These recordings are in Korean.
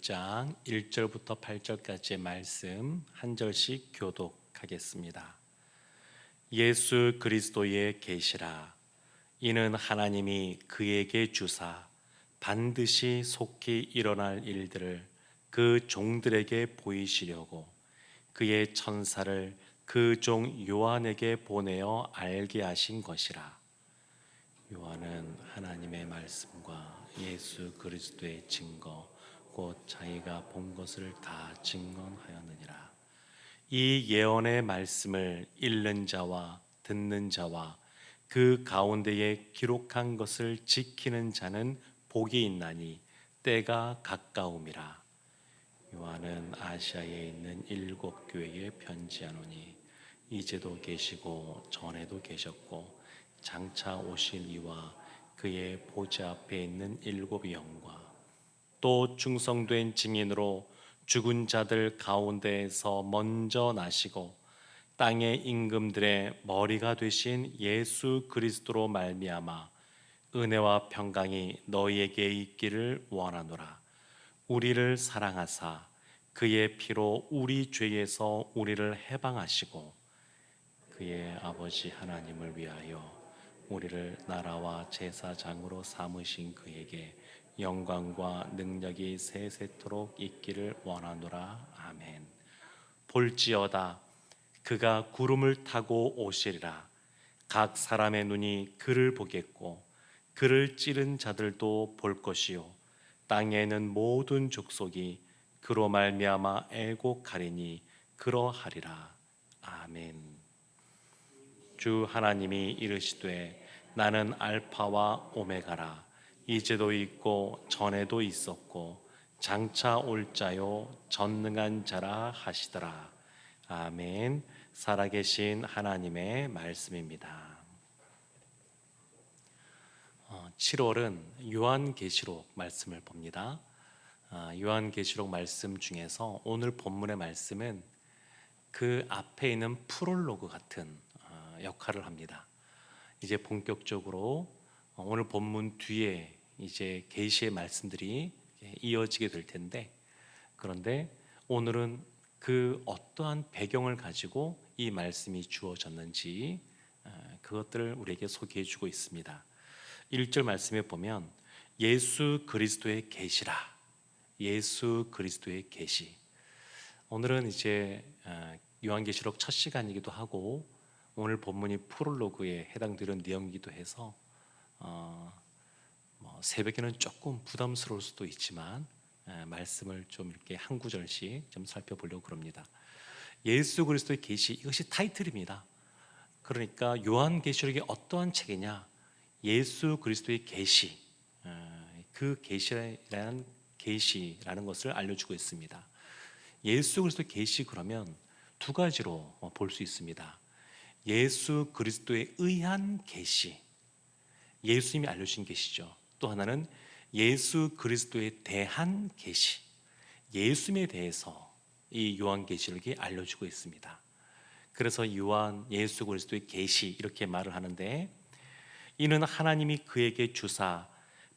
1장 1절부터 8절까지의 말씀 한 절씩 교독하겠습니다. 예수 그리스도의 계시라. 이는 하나님이 그에게 주사 반드시 속히 일어날 일들을 그 종들에게 보이시려고 그의 천사를 그 종 요한에게 보내어 알게 하신 것이라. 요한은 하나님의 말씀과 예수 그리스도의 증거 곧 자기가 본 것을 다 증언하였느니라. 이 예언의 말씀을 읽는 자와 듣는 자와 그 가운데에 기록한 것을 지키는 자는 복이 있나니 때가 가까움이라. 요한은 아시아에 있는 7 교회에 편지하노니 이제도 계시고 전에도 계셨고 장차 오실 이와 그의 보좌 앞에 있는 7 영과 또 충성된 증인으로 죽은 자들 가운데에서 먼저 나시고 땅의 임금들의 머리가 되신 예수 그리스도로 말미암아 은혜와 평강이 너희에게 있기를 원하노라. 우리를 사랑하사 그의 피로 우리 죄에서 우리를 해방하시고 그의 아버지 하나님을 위하여 우리를 나라와 제사장으로 삼으신 그에게 영광과 능력이 세세토록 있기를 원하노라. 아멘. 볼지어다 그가 구름을 타고 오시리라. 각 사람의 눈이 그를 보겠고 그를 찌른 자들도 볼 것이요 땅에는 모든 족속이 그로 말미암아 애곡하리니 그러하리라. 아멘. 주 하나님이 이르시되 나는 알파와 오메가라. 이제도 있고 전에도 있었고 장차 올 자요 전능한 자라 하시더라. 아멘. 살아계신 하나님의 말씀입니다. 7월은 요한계시록 말씀을 봅니다. 요한계시록 말씀 중에서 오늘 본문의 말씀은 그 앞에 있는 프롤로그 같은 역할을 합니다. 이제 본격적으로 오늘 본문 뒤에 이제 계시의 말씀들이 이어지게 될 텐데, 그런데 오늘은 그 어떠한 배경을 가지고 이 말씀이 주어졌는지 그것들을 우리에게 소개해 주고 있습니다. 1절 말씀에 보면 예수 그리스도의 계시라. 예수 그리스도의 계시. 오늘은 이제 요한계시록 첫 시간이기도 하고 오늘 본문이 프롤로그에 해당되는 내용이기도 해서 새벽에는 조금 부담스러울 수도 있지만 말씀을 좀 이렇게 한 구절씩 좀 살펴보려고 그럽니다. 예수 그리스도의 계시, 이것이 타이틀입니다. 그러니까 요한계시록이 어떠한 책이냐? 예수 그리스도의 계시, 그 계시라는 것을 알려주고 있습니다. 예수 그리스도의 계시 그러면 두 가지로 볼 수 있습니다. 예수 그리스도에 의한 계시, 예수님이 알려주신 계시죠. 또 하나는 예수 그리스도에 대한 계시, 예수님에 대해서 이 요한계시록이 알려주고 있습니다. 그래서 예수 그리스도의 계시 이렇게 말을 하는데, 이는 하나님이 그에게 주사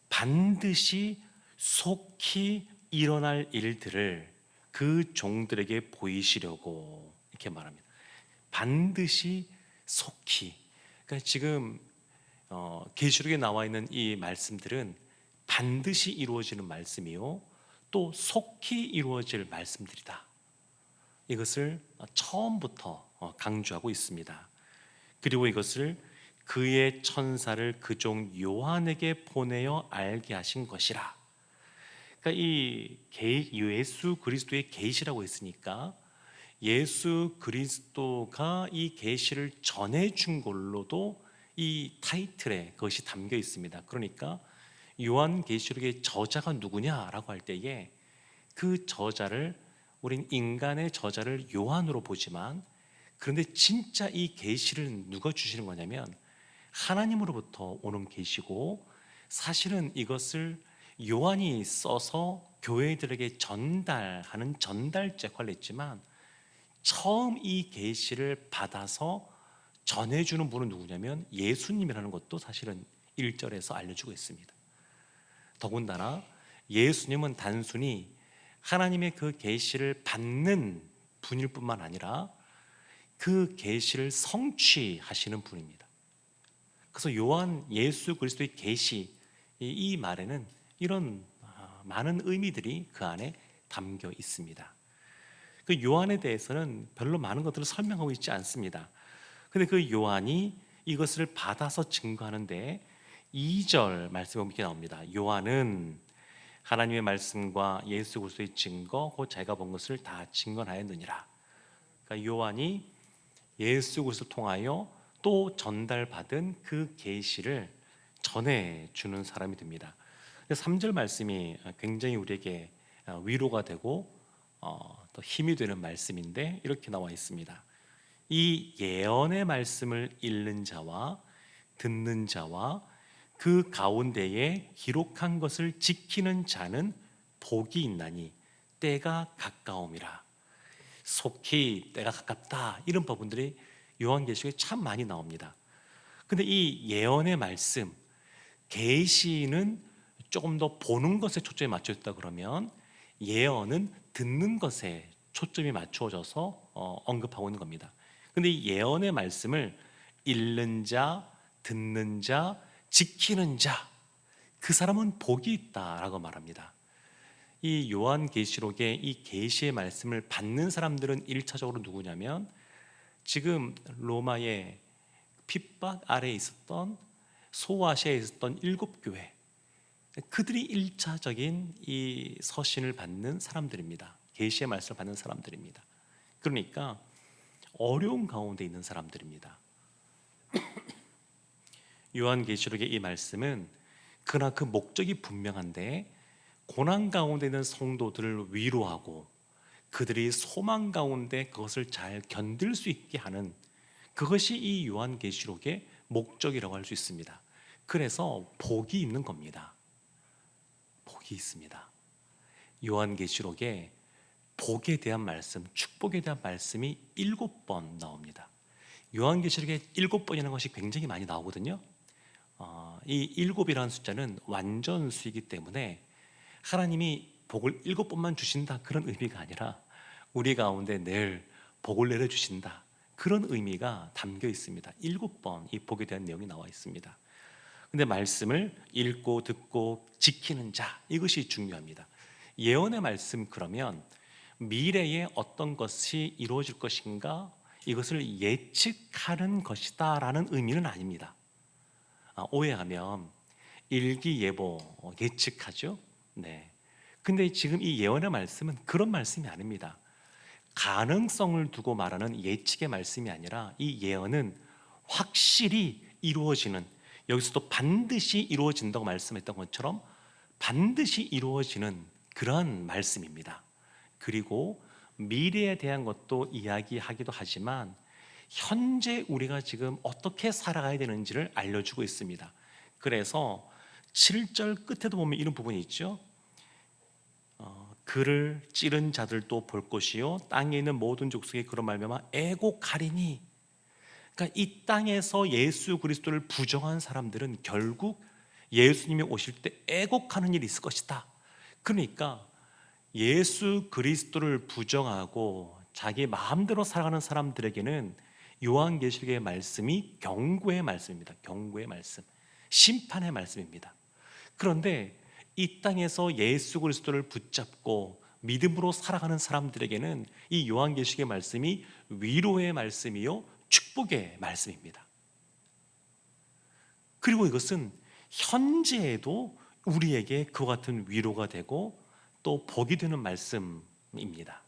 반드시 속히 일어날 일들을 그 종들에게 보이시려고 이렇게 말합니다. 반드시 속히. 그러니까 지금 계시록에 나와 있는 이 말씀들은 반드시 이루어지는 말씀이요 또 속히 이루어질 말씀들이다. 이것을 처음부터 강조하고 있습니다. 그리고 이것을 그의 천사를 그 종 요한에게 보내어 알게 하신 것이라. 그러니까 이 예수 그리스도의 계시라고 했으니까 예수 그리스도가 이 계시를 전해준 걸로도 이 타이틀에 그것이 담겨 있습니다. 그러니까 요한계시록의 저자가 누구냐라고 할 때에 그 저자를, 우린 인간의 저자를 요한으로 보지만, 그런데 진짜 이 계시를 누가 주시는 거냐면 하나님으로부터 오는 계시고, 사실은 이것을 요한이 써서 교회들에게 전달하는 전달자 역할을 했지만 처음 이 계시를 받아서 전해주는 분은 누구냐면 예수님이라는 것도 사실은 1절에서 알려주고 있습니다. 더군다나 예수님은 단순히 하나님의 그 계시를 받는 분일 뿐만 아니라 그 계시를 성취하시는 분입니다. 그래서 요한 예수 그리스도의 계시, 이 말에는 이런 많은 의미들이 그 안에 담겨 있습니다. 그 요한에 대해서는 별로 많은 것들을 설명하고 있지 않습니다. 근데 그 요한이 이것을 받아서 증거하는데 2절 말씀에 이렇게 나옵니다. 요한은 하나님의 말씀과 예수 그리스도의 증거, 곧 자기가 본 것을 다 증언하였느니라. 그러니까 요한이 예수 그리스도를 통하여 또 전달받은 그 계시를 전해 주는 사람이 됩니다. 3절 말씀이 굉장히 우리에게 위로가 되고 또 힘이 되는 말씀인데 이렇게 나와 있습니다. 이 예언의 말씀을 읽는 자와 듣는 자와 그 가운데에 기록한 것을 지키는 자는 복이 있나니 때가 가까움이라. 속히 때가 가깝다, 이런 부분들이 요한계시록에 참 많이 나옵니다. 근데 이 예언의 말씀, 계시는 조금 더 보는 것에 초점이 맞춰졌다 그러면 예언은 듣는 것에 초점이 맞추어져서 언급하고 있는 겁니다. 근데 이 예언의 말씀을 읽는 자, 듣는 자, 지키는 자, 그 사람은 복이 있다라고 말합니다. 이 요한계시록의 이 계시의 말씀을 받는 사람들은 1차적으로 누구냐면 지금 로마의 핍박 아래에 있었던 소아시아에 있었던 7교회, 그들이 1차적인 이 서신을 받는 사람들입니다. 계시의 말씀을 받는 사람들입니다. 그러니까 어려운 가운데 있는 사람들입니다. 요한계시록의 이 말씀은 그러나 그 목적이 분명한데 고난 가운데 있는 성도들을 위로하고 그들이 소망 가운데 그것을 잘 견딜 수 있게 하는, 그것이 이 요한계시록의 목적이라고 할 수 있습니다. 그래서 복이 있는 겁니다. 복이 있습니다. 요한계시록에 복에 대한 말씀, 축복에 대한 말씀이 7번 나옵니다. 요한계시록에 7번이라는 것이 굉장히 많이 나오거든요. 이 7이라는 숫자는 완전수이기 때문에 하나님이 복을 7번만 주신다, 그런 의미가 아니라 우리 가운데 늘 복을 내려주신다, 그런 의미가 담겨 있습니다. 7번 이 복에 대한 내용이 나와 있습니다. 근데 말씀을 읽고 듣고 지키는 자, 이것이 중요합니다. 예언의 말씀, 그러면 미래에 어떤 것이 이루어질 것인가, 이것을 예측하는 것이다 라는 의미는 아닙니다. 오해하면 일기예보 예측하죠. 네. 근데 지금 이 예언의 말씀은 그런 말씀이 아닙니다. 가능성을 두고 말하는 예측의 말씀이 아니라 이 예언은 확실히 이루어지는, 여기서도 반드시 이루어진다고 말씀했던 것처럼 반드시 이루어지는 그러한 말씀입니다. 그리고 미래에 대한 것도 이야기하기도 하지만 현재 우리가 지금 어떻게 살아가야 되는지를 알려주고 있습니다. 그래서 7절 끝에도 보면 이런 부분이 있죠. 그를 찌른 자들도 볼 것이요 땅에 있는 모든 족속이 그런 말미암아 애곡하리니. 그러니까 이 땅에서 예수 그리스도를 부정한 사람들은 결국 예수님이 오실 때 애곡하는 일이 있을 것이다. 그러니까 예수 그리스도를 부정하고 자기 마음대로 살아가는 사람들에게는 요한계시록의 말씀이 경고의 말씀입니다. 경고의 말씀, 심판의 말씀입니다. 그런데 이 땅에서 예수 그리스도를 붙잡고 믿음으로 살아가는 사람들에게는 이 요한계시록의 말씀이 위로의 말씀이요 축복의 말씀입니다. 그리고 이것은 현재에도 우리에게 그와 같은 위로가 되고 또 복이 되는 말씀입니다.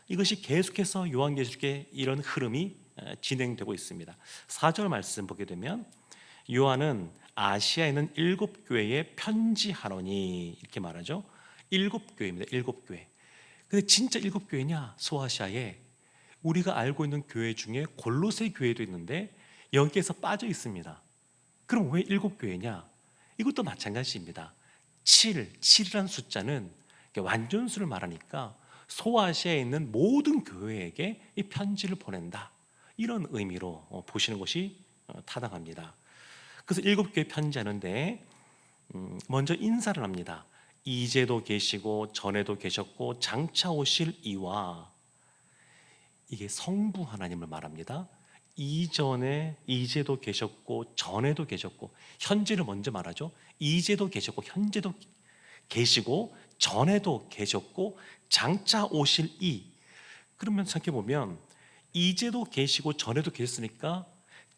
이것이 계속해서 요한계시록에 이런 흐름이 진행되고 있습니다. 4절 말씀 보게 되면 요한은 아시아에 있는 7교회에 편지하노니 이렇게 말하죠. 7교회입니다. 7교회. 근데 진짜 7교회냐? 소아시아에 우리가 알고 있는 교회 중에 골로새 교회도 있는데 여기에서 빠져 있습니다. 그럼 왜 7교회냐? 이것도 마찬가지입니다. 7이라는 숫자는 완전수를 말하니까 소아시아에 있는 모든 교회에게 이 편지를 보낸다, 이런 의미로 보시는 것이 타당합니다. 그래서 7교회 편지하는데 먼저 인사를 합니다. 이제도 계시고 전에도 계셨고 장차 오실 이와, 이게 성부 하나님을 말합니다. 이전에 이제도 계셨고 전에도 계셨고, 현재를 먼저 말하죠. 이제도 계셨고 현재도 계시고 전에도 계셨고 장차 오실 이. 그러면 생각해 보면 이제도 계시고 전에도 계셨으니까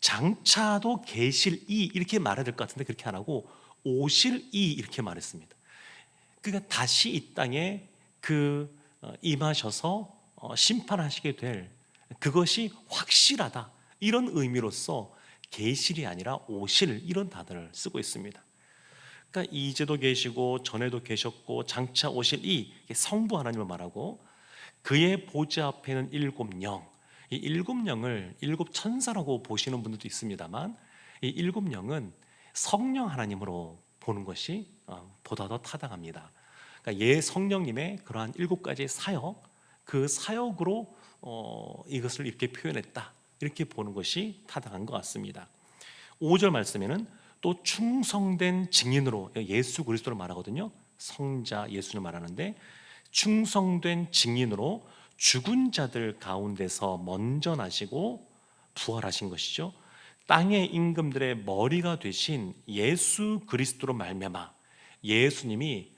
장차도 계실 이 이렇게 말해야 될 것 같은데, 그렇게 안 하고 오실 이 이렇게 말했습니다. 그러니까 다시 이 땅에 임하셔서 심판하시게 될 그것이 확실하다, 이런 의미로서 계실이 아니라 오실, 이런 단어를 쓰고 있습니다. 그러니까 이제도 계시고 전에도 계셨고 장차 오실 이 성부 하나님을 말하고, 그의 보좌 앞에는 일곱 영, 이 일곱 영을 일곱 천사라고 보시는 분들도 있습니다만, 이 일곱 영은 성령 하나님으로 보는 것이 보다 더 타당합니다. 그러니까 성령님의 그러한 일곱 가지 사역, 그 사역으로 이것을 이렇게 표현했다, 이렇게 보는 것이 타당한 것 같습니다. 5절 말씀에는 또 충성된 증인으로, 예수 그리스도를 말하거든요. 성자 예수를 말하는데, 충성된 증인으로 죽은 자들 가운데서 먼저 나시고 부활하신 것이죠. 땅의 임금들의 머리가 되신 예수 그리스도로 말미암아, 예수님이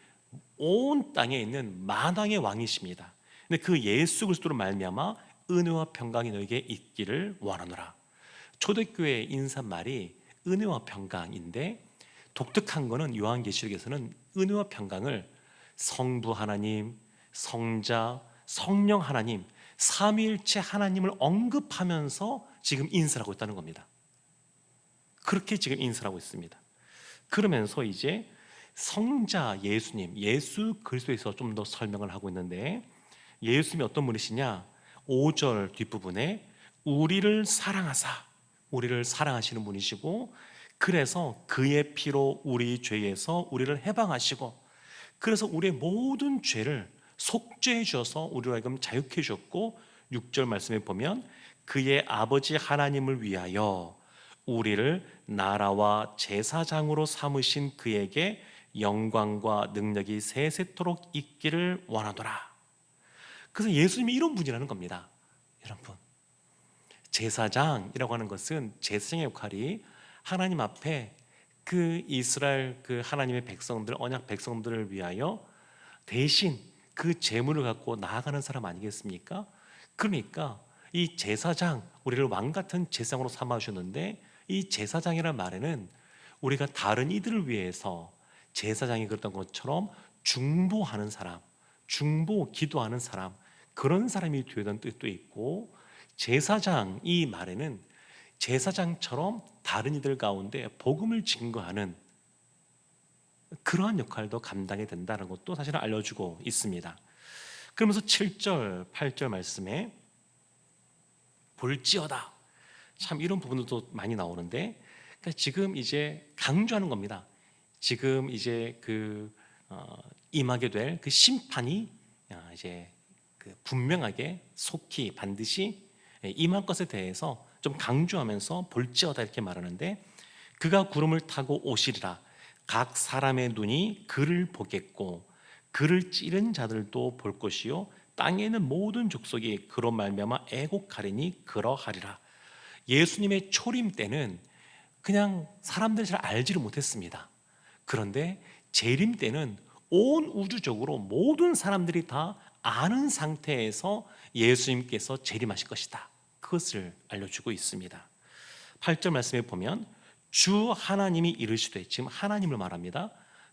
온 땅에 있는 만왕의 왕이십니다. 근데 그 예수 그리스도로 말미암아 은혜와 평강이 너에게 있기를 원하노라. 초대교회의 인사말이 은혜와 평강인데, 독특한 거는 요한계시록에서는 은혜와 평강을 성부 하나님, 성자, 성령 하나님, 삼위일체 하나님을 언급하면서 지금 인사를 하고 있다는 겁니다. 그렇게 지금 인사를 하고 있습니다. 그러면서 이제 성자 예수님, 예수 그리스도에서 좀 더 설명을 하고 있는데, 예수님이 어떤 분이시냐? 5절 뒷부분에 우리를 사랑하사, 우리를 사랑하시는 분이시고, 그래서 그의 피로 우리 죄에서 우리를 해방하시고, 그래서 우리의 모든 죄를 속죄해 주셔서 우리로 하여금 자유케 주셨고, 6절 말씀에 보면 그의 아버지 하나님을 위하여 우리를 나라와 제사장으로 삼으신 그에게 영광과 능력이 세세토록 있기를 원하노라. 그래서 예수님이 이런 분이라는 겁니다. 여러분, 제사장이라고 하는 것은, 제사장의 역할이 하나님 앞에 그 이스라엘 그 하나님의 백성들, 언약 백성들을 위하여 대신 그 제물을 갖고 나아가는 사람 아니겠습니까? 그러니까 이 제사장, 우리를 왕 같은 제사장으로 삼아 주셨는데, 이 제사장이라는 말에는 우리가 다른 이들을 위해서 제사장이 그랬던 것처럼 중보하는 사람, 중보 기도하는 사람, 그런 사람이 되던 뜻도 있고, 제사장 이 말에는 제사장처럼 다른 이들 가운데 복음을 증거하는 그러한 역할도 감당해야 된다는 것도 사실은 알려주고 있습니다. 그러면서 7절, 8절 말씀에 볼지어다, 참 이런 부분도 많이 나오는데, 그러니까 지금 이제 강조하는 겁니다. 지금 이제 임하게 될 그 심판이 이제 분명하게 속히 반드시 임할 것에 대해서 좀 강조하면서 볼지어다 이렇게 말하는데, 그가 구름을 타고 오시리라. 각 사람의 눈이 그를 보겠고 그를 찌른 자들도 볼 것이요 땅에 있는 모든 족속이 그로 말미암아 애곡하리니 그러하리라. 예수님의 초림 때는 그냥 사람들이 잘 알지를 못했습니다. 그런데 재림 때는 온 우주적으로 모든 사람들이 다 아는 상태에서 예수님께서 재림하실 것이다, 그것을 알려주고 있습니다. 8절 말씀에 보면 주 하나님이 이르시되, 지금 하나님을 말합니다.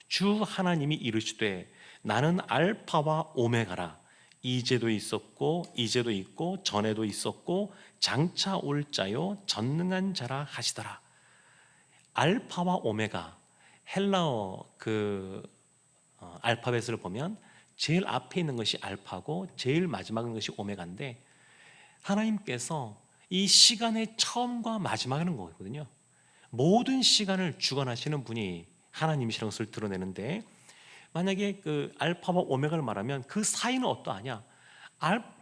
주 하나님이 이르시되 나는 알파와 오메가라. 이제도 있었고 이제도 있고 전에도 있었고 장차 올 자요 전능한 자라 하시더라. 알파와 오메가, 헬라어 알파벳을 보면 제일 앞에 있는 것이 알파고 제일 마지막에 있는 것이 오메가인데, 하나님께서 이 시간의 처음과 마지막이라는 거거든요. 모든 시간을 주관하시는 분이 하나님이시라는 것을 드러내는데, 만약에 알파와 오메가를 말하면 그 사이는 어떠하냐?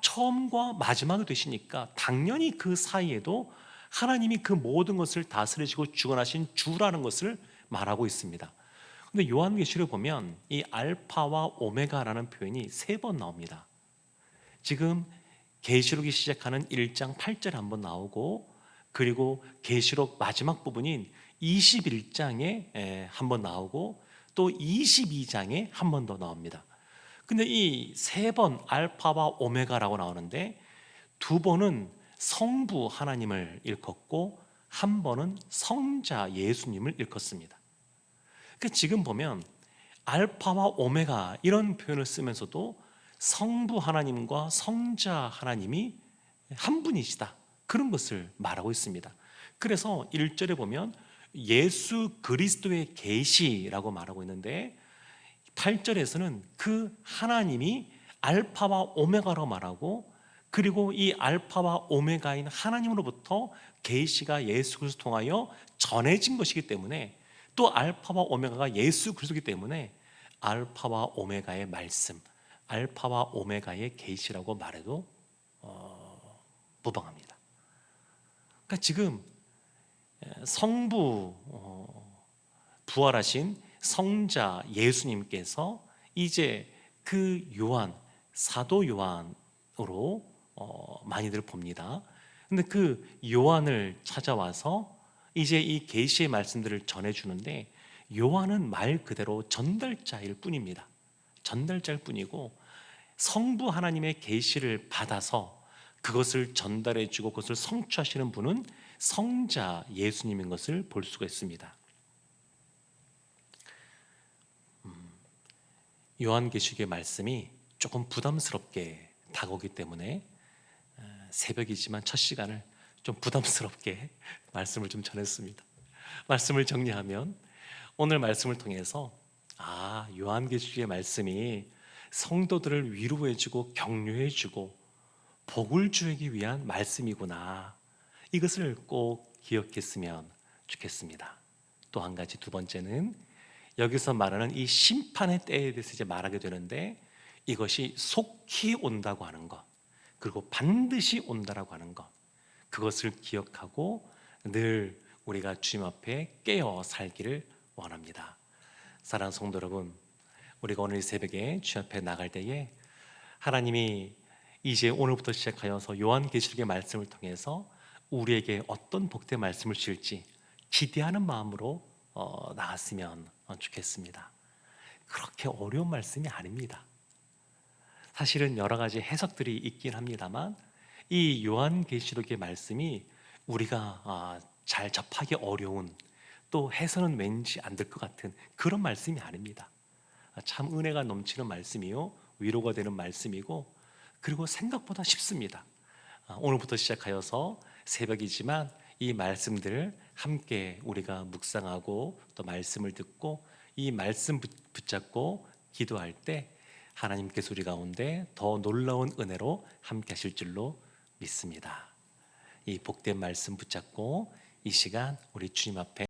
처음과 마지막이 되시니까 당연히 그 사이에도 하나님이 그 모든 것을 다스리시고 주관하신 주라는 것을 말하고 있습니다. 근데 요한계시를 보면 이 알파와 오메가라는 표현이 3번 나옵니다. 지금 계시록이 시작하는 1장 8절에 한번 나오고, 그리고 계시록 마지막 부분인 21장에 한번 나오고, 또 22장에 한 번 더 나옵니다. 근데 이 3번 알파와 오메가라고 나오는데, 2번은 성부 하나님을 일컫고 한 번은 성자 예수님을 일컫습니다. 그러니까 지금 보면 알파와 오메가 이런 표현을 쓰면서도 성부 하나님과 성자 하나님이 한 분이시다, 그런 것을 말하고 있습니다. 그래서 1절에 보면 예수 그리스도의 계시라고 말하고 있는데, 8절에서는 그 하나님이 알파와 오메가로 말하고, 그리고 이 알파와 오메가인 하나님으로부터 계시가 예수 그리스도 통하여 전해진 것이기 때문에, 또 알파와 오메가가 예수 그리스도이기 때문에 알파와 오메가의 말씀, 알파와 오메가의 계시라고 말해도 무방합니다. 그러니까 지금 성부 부활하신 성자 예수님께서 이제 그 요한, 사도 요한으로 많이들 봅니다. 근데 그 요한을 찾아와서 이제 이 계시의 말씀들을 전해주는데, 요한은 말 그대로 전달자일 뿐입니다. 전달자일 뿐이고, 성부 하나님의 계시를 받아서 그것을 전달해주고 그것을 성취하시는 분은 성자 예수님인 것을 볼 수가 있습니다. 요한계시록의 말씀이 조금 부담스럽게 다가오기 때문에 새벽이지만 첫 시간을 좀 부담스럽게 말씀을 좀 전했습니다. 말씀을 정리하면, 오늘 말씀을 통해서 요한계시록의 말씀이 성도들을 위로해주고 격려해주고 복을 주기 위한 말씀이구나, 이것을 꼭 기억했으면 좋겠습니다. 또 한 가지, 2번째는 여기서 말하는 이 심판의 때에 대해서 이제 말하게 되는데, 이것이 속히 온다고 하는 것, 그리고 반드시 온다라고 하는 것, 그것을 기억하고 늘 우리가 주님 앞에 깨어 살기를 원합니다. 사랑하는 성도 여러분, 우리가 오늘 이 새벽에 주님 앞에 나갈 때에 하나님이 이제 오늘부터 시작하여서 요한계시록의 말씀을 통해서 우리에게 어떤 복된 말씀을 주실지 기대하는 마음으로 나갔으면 좋겠습니다. 그렇게 어려운 말씀이 아닙니다. 사실은 여러 가지 해석들이 있긴 합니다만, 이 요한계시록의 말씀이 우리가 잘 접하기 어려운, 또 해서는 왠지 안 될 것 같은 그런 말씀이 아닙니다. 참 은혜가 넘치는 말씀이요, 위로가 되는 말씀이고, 그리고 생각보다 쉽습니다. 오늘부터 시작하여서 새벽이지만 이 말씀들을 함께 우리가 묵상하고 또 말씀을 듣고 이 말씀 붙잡고 기도할 때 하나님께서 우리 가운데 더 놀라운 은혜로 함께 하실 줄로 믿습니다. 이 복된 말씀 붙잡고 이 시간 우리 주님 앞에